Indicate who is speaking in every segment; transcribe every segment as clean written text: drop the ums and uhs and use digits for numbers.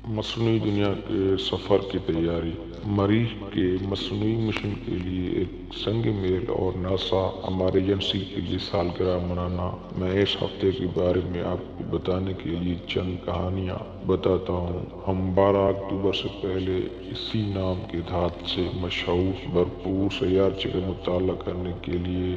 Speaker 1: مصنوعی دنیا کے سفر کی تیاری۔ مریخ کے مصنوعی مشن کے لیے ایک سنگ میل اور ناسا ایمرجنسی کے لیے سالگرہ منانا۔ میں اس ہفتے کے بارے میں آپ کو بتانے کے لیے چند کہانیاں بتاتا ہوں۔ ہم 12 اکتوبر سے پہلے اسی نام کے دھات سے مشہور بھرپور سیارچے کا مطالعہ کرنے کے لیے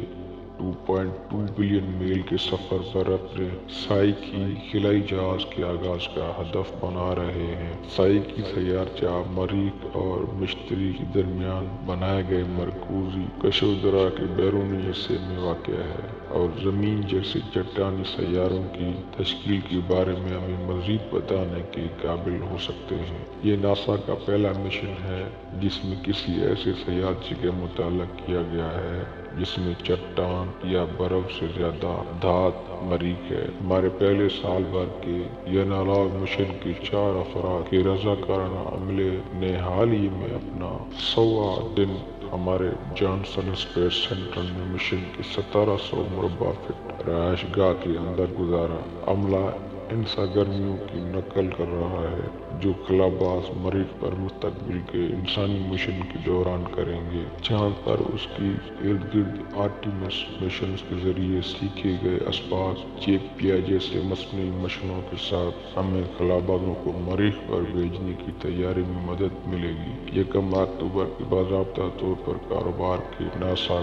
Speaker 1: 2.2 بلین میل کے سفر پر اپنے سائیکی خلائی جہاز کے آغاز کا ہدف بنا رہے ہیں۔ سائیکی سیارچہ مریخ اور مشتری کے درمیان بنائے گئے مرکزی کشیدراہ کے بیرونی حصے میں واقع ہے اور زمین جیسے چٹانی سیاروں کی تشکیل کے بارے میں ہمیں مزید بتانے کے قابل ہو سکتے ہیں۔ یہ ناسا کا پہلا مشن ہے جس میں کسی ایسے سیارچے کا مطالعہ کیا گیا ہے جس میں چٹان یا برف سے زیادہ دھات مریخ ہے۔ ہمارے پہلے سال بھر کے ینالاگ مشن کے 4 افراد کے رضاکارانہ عملے نے حال ہی میں اپنا 100واں دن ہمارے جانسن اسپیس سینٹر میں مشن کے 1700 مربع فٹ رہائش گاہ کے اندر گزارا۔ عملہ ان سرگرمیوں کی نقل کر رہا ہے جو خلاباز مریخ پر مستقبل کے انسانی مشن کے دوران کریں گے۔ چاند پر اس کی ارد گرد آرٹیمس مشنز کے ذریعے سیکھے گئے اسباق چیپیا جیسے مصنوعی مشنوں کے ساتھ ہمیں خلابازوں کو مریخ پر بھیجنے کی تیاری میں مدد ملے گی۔ 1 اکتوبر کی باضابطہ طور پر کاروبار کے ناسا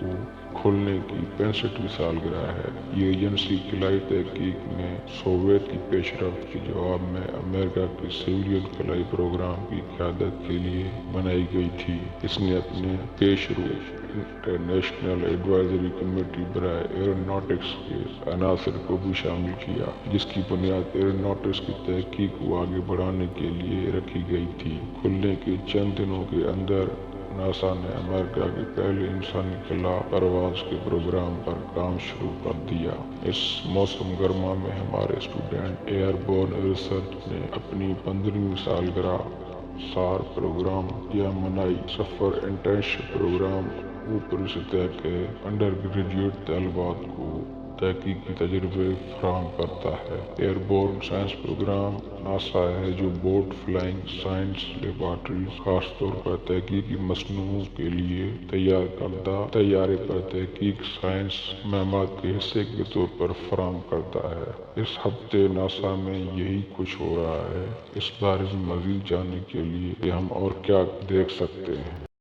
Speaker 1: کو کھولنے کی 65ویں سالگرہ ہے۔ یہ ایجنسی خلائی تحقیق میں سوویت کی پیش رفت کے جواب میں امریکہ کے سویلین خلائی پروگرام کی قیادت کے لیے بنائی گئی تھی۔ اس نے اپنے پیش رو انٹرنیشنل ایڈوائزری کمیٹی برائے ایروناٹکس کے عناصر کو بھی شامل کیا جس کی بنیاد ایروناٹکس کی تحقیق کو آگے بڑھانے کے لیے رکھی گئی تھی۔ کھلنے کے چند دنوں کے اندر ناسا نے امریکہ کے پہلے انسانی خلا پرواز کے پروگرام پر کام شروع کر دیا۔ اس موسم گرما میں ہمارے اسٹوڈنٹ ایئر بورن ریسرچ نے اپنی 15ویں سالگرہ سار پروگرام یا منائی۔ سفر انٹرنشپ پروگرام اوپری سطح کے انڈر گریجویٹ طالبات کو تحقیقی تجربے فراہم کرتا ہے۔ Airborne science programme NASA ہے جو بورڈ فلائنگ سائنس لیبارٹریز خاص طور پر تحقیقی مصنوعوں کے لیے تیار کردہ طیارے پر تحقیق سائنس مہمات کے حصے کے طور پر فراہم کرتا ہے۔ اس ہفتے ناسا میں یہی کچھ ہو رہا ہے۔ اس بارے میں مزید جاننے کے لیے کہ ہم اور کیا دیکھ سکتے ہیں۔